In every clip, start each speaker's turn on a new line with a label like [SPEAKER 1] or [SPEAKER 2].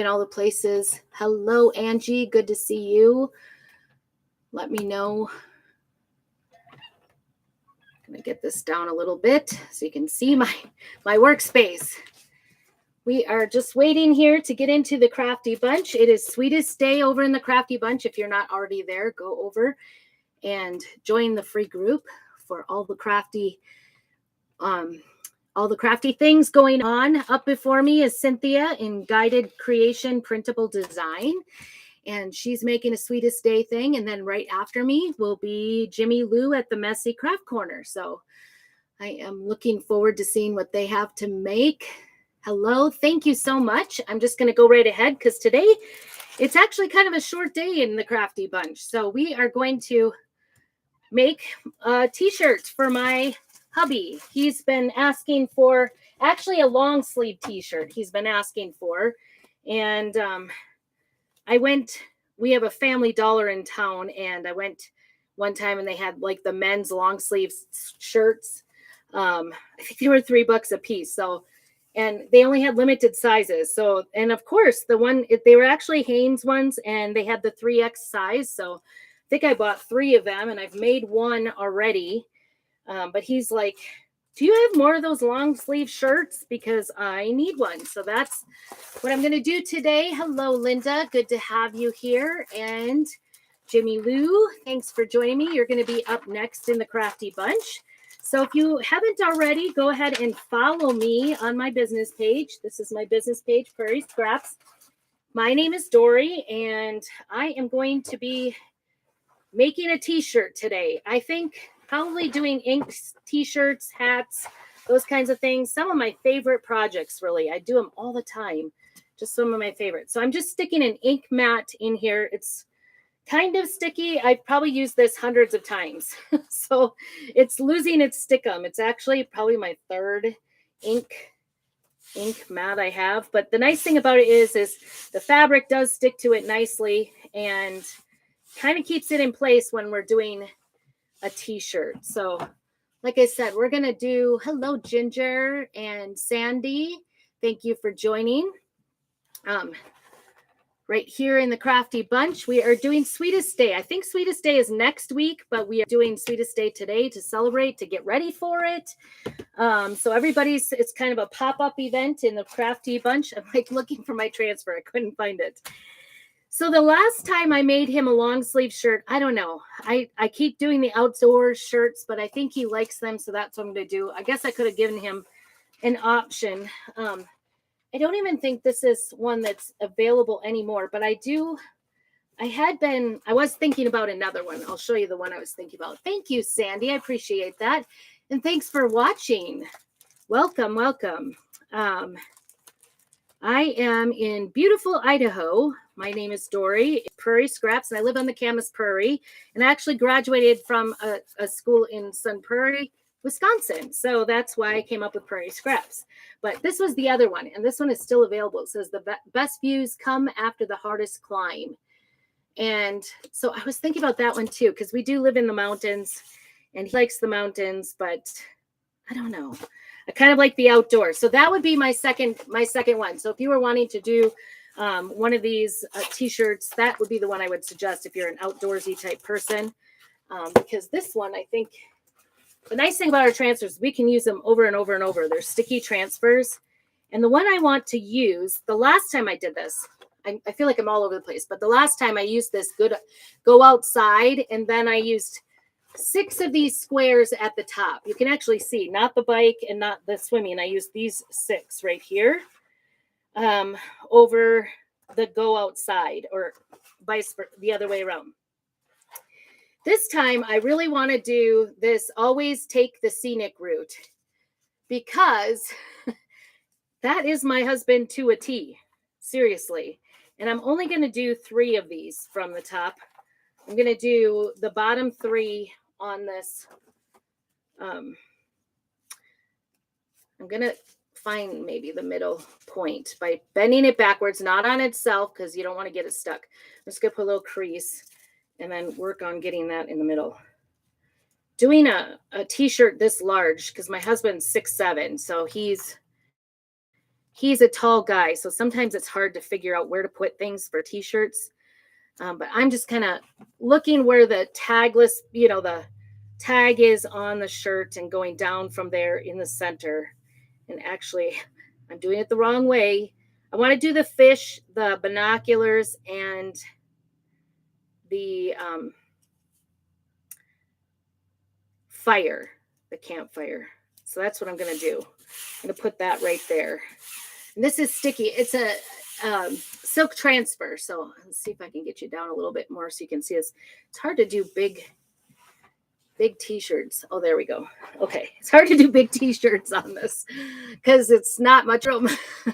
[SPEAKER 1] in all the places. Hello, Angie. Good to see you. Let me know. I'm going to get this down a little bit so you can see my workspace. We are just waiting here to get into the Crafty Bunch. It is Sweetest Day over in the Crafty Bunch. If you're not already there, go over and join the free group for all the crafty things going on. Up before me is Cynthia in Guided Creation Printable Design, and she's making a Sweetest Day thing. And then right after me will be Jimmy Lou at the Messy Craft Corner. So I am looking forward to seeing what they have to make. Hello, thank you so much. I'm just going to go right ahead because today it's actually kind of a short day in the Crafty Bunch. So we are going to make a t-shirt for my hubby. He's been asking for actually a long sleeve t-shirt he's been asking for. And we have a Family Dollar in town, and I went one time and they had like the men's long sleeve shirts. I think they were $3 a piece. So, and they only had limited sizes. So, and of course they were actually Hanes ones, and they had the 3X size. So I think I bought 3 of them, and I've made one already. But he's like, do you have more of those long sleeve shirts? Because I need one. So that's what I'm going to do today. Hello, Linda. Good to have you here. And Jimmy Lou, thanks for joining me. You're going to be up next in the Crafty Bunch. So if you haven't already, go ahead and follow me on my business page. This is my business page, Prairie Scraps. My name is Dory, and I am going to be making a t-shirt today. I think probably doing inks, t-shirts, hats, those kinds of things. Some of my favorite projects, really. I do them all the time. Just some of my favorites. So I'm just sticking an ink mat in here. It's kind of sticky. I've probably used this hundreds of times. So it's losing its stickum. It's actually probably my 3rd ink mat I have. But the nice thing about it is the fabric does stick to it nicely and kind of keeps it in place when we're doing a t-shirt. So like I said, we're going to do hello, Ginger and Sandy. Thank you for joining. Right here in the Crafty Bunch, we are doing Sweetest Day. I think Sweetest Day is next week, but we are doing Sweetest Day today to celebrate, to get ready for it. So it's kind of a pop-up event in the Crafty Bunch. I'm like looking for my transfer. I couldn't find it. So the last time I made him a long sleeve shirt, I don't know. I keep doing the outdoor shirts, but I think he likes them. So that's what I'm going to do. I guess I could have given him an option. I don't even think this is one that's available anymore, but I was thinking about another one. I'll show you the one I was thinking about. Thank you, Sandy. I appreciate that. And thanks for watching. Welcome, welcome. I am in beautiful Idaho. My name is Dory, Prairie Scraps, and I live on the Camas Prairie. And I actually graduated from a school in Sun Prairie, Wisconsin. So that's why I came up with Prairie Scraps. But this was the other one, and this one is still available. It says the best views come after the hardest climb. And so I was thinking about that one too, because we do live in the mountains, and he likes the mountains, but I don't know. I kind of like the outdoors. So that would be my second one. So if you were wanting to do one of these t-shirts, that would be the one I would suggest if you're an outdoorsy type person. Because this one, I think, the nice thing about our transfers, we can use them over and over and over. They're sticky transfers. And the one I want to use, the last time I did this, I feel like I'm all over the place, but the last time I used this go outside, and then I used 6 of these squares at the top. You can actually see, not the bike and not the swimming. I used these 6 right here over the go outside, or the other way around. This time, I really want to do this always take the scenic route, because that is my husband to a T. Seriously. And I'm only going to do 3 of these from the top. I'm going to do the bottom 3 on this. I'm going to find maybe the middle point by bending it backwards, not on itself, because you don't want to get it stuck. I'm just going to put a little crease and then work on getting that in the middle. Doing a t-shirt this large, because my husband's 6'7", so he's he's a tall guy, so sometimes it's hard to figure out where to put things for t-shirts. But I'm just kind of looking where the tagless, the tag is on the shirt and going down from there in the center. And actually, I'm doing it the wrong way. I want to do the fish, the binoculars, and the fire, the campfire. So that's what I'm going to do. I'm going to put that right there. And this is sticky. It's a silk transfer. So let's see if I can get you down a little bit more so you can see this. It's hard to do big t-shirts. Oh, there we go. Okay. It's hard to do big t-shirts on this because it's not much room.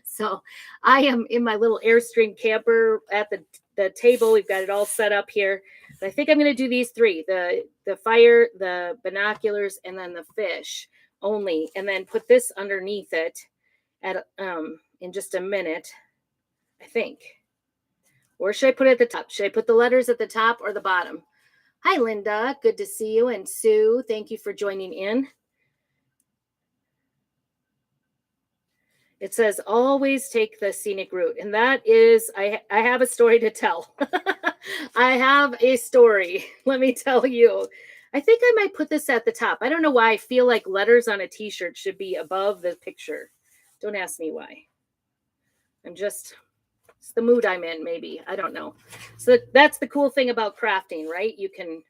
[SPEAKER 1] So I am in my little Airstream camper at the table. We've got it all set up here. But I think I'm going to do these three, the fire, the binoculars, and then the fish only, and then put this underneath it at in just a minute, I think. Or should I put it at the top? Should I put the letters at the top or the bottom? Hi, Linda. Good to see you. And Sue, thank you for joining in. It says, always take the scenic route. And that is, I have a story to tell. I have a story. Let me tell you. I think I might put this at the top. I don't know why I feel like letters on a t-shirt should be above the picture. Don't ask me why. It's the mood I'm in, maybe. I don't know. So that's the cool thing about crafting, right? You can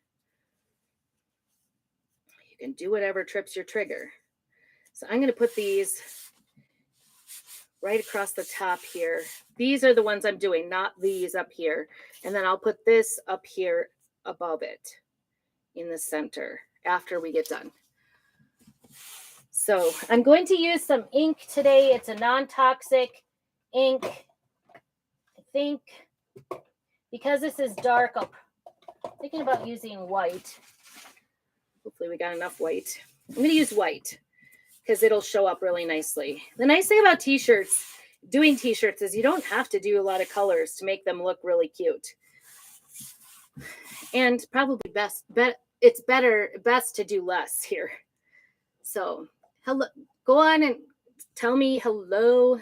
[SPEAKER 1] do whatever trips your trigger. So I'm going to put these right across the top here. These are the ones I'm doing, not these up here. And then I'll put this up here above it in the center after we get done. So I'm going to use some ink today. It's a non-toxic ink. I think because this is dark, I'm thinking about using white. Hopefully we got enough white. I'm going to use white because it'll show up really nicely. The nice thing about doing t-shirts is you don't have to do a lot of colors to make them look really cute. And probably best to do less here. So hello, go on and tell me hello.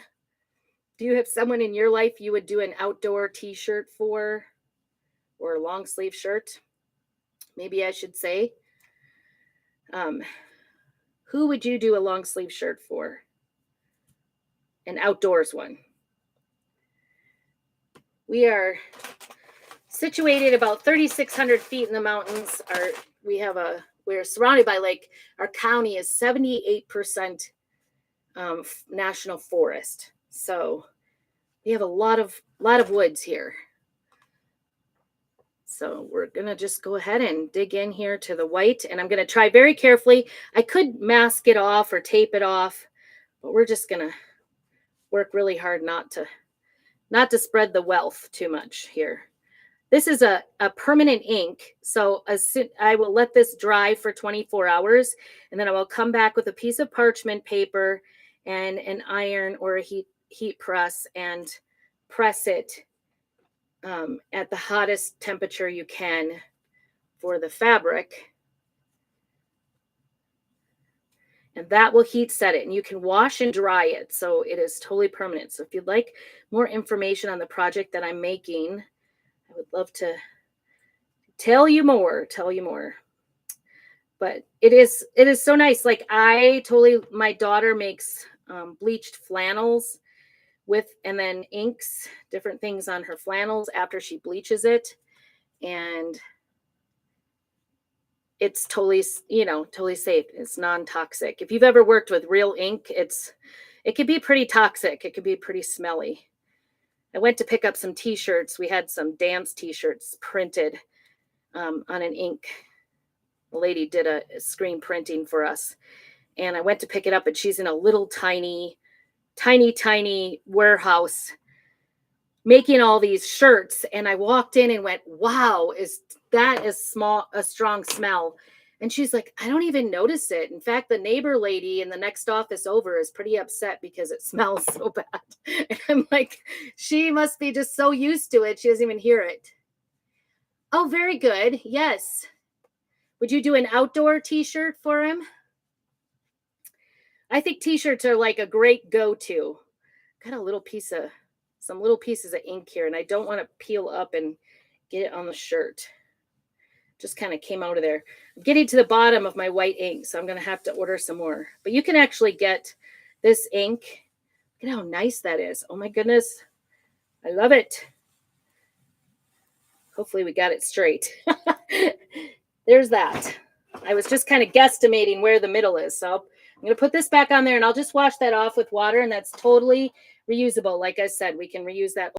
[SPEAKER 1] Do you have someone in your life you would do an outdoor t-shirt for, or a long sleeve shirt? Maybe I should say. Who would you do a long sleeve shirt for? An outdoors one. We are situated about 3,600 feet in the mountains. We're surrounded by lake. Our county is 78% national forest. So we have a lot of woods here. So we're going to just go ahead and dig in here to the white. And I'm going to try very carefully. I could mask it off or tape it off, but we're just going to work really hard not to spread the wealth too much here. This is a permanent ink. So I will let this dry for 24 hours. And then I will come back with a piece of parchment paper and an iron or a heat press and press it at the hottest temperature you can for the fabric. And that will heat set it. And you can wash and dry it. So it is totally permanent. So if you'd like more information on the project that I'm making, I would love to tell you more. But it is so nice. Like my daughter makes bleached flannels and then inks different things on her flannels after she bleaches it. And it's totally safe. It's non-toxic. If you've ever worked with real ink, it could be pretty toxic. It could be pretty smelly. I went to pick up some t-shirts. We had some dance t-shirts printed on an ink. The lady did a screen printing for us. And I went to pick it up, and she's in a little tiny warehouse making all these shirts. And I walked in and went, wow, that is a strong smell. And she's like, I don't even notice it. In fact, the neighbor lady in the next office over is pretty upset because it smells so bad. And I'm like, she must be just so used to it. She doesn't even hear it. Oh, very good. Yes. Would you do an outdoor t-shirt for him? I think t-shirts are like a great go-to got a little piece of, some little pieces of ink here, and I don't want to peel up and get it on the shirt. Just kind of came out of there. I'm getting to the bottom of my white ink, so I'm going to have to order some more. But you can actually get this ink. Look at how nice that is. Oh my goodness. I love it. Hopefully we got it straight. There's that. I was just kind of guesstimating where the middle is. So I'm going to put this back on there, and I'll just wash that off with water, and that's totally reusable. Like I said, we can reuse that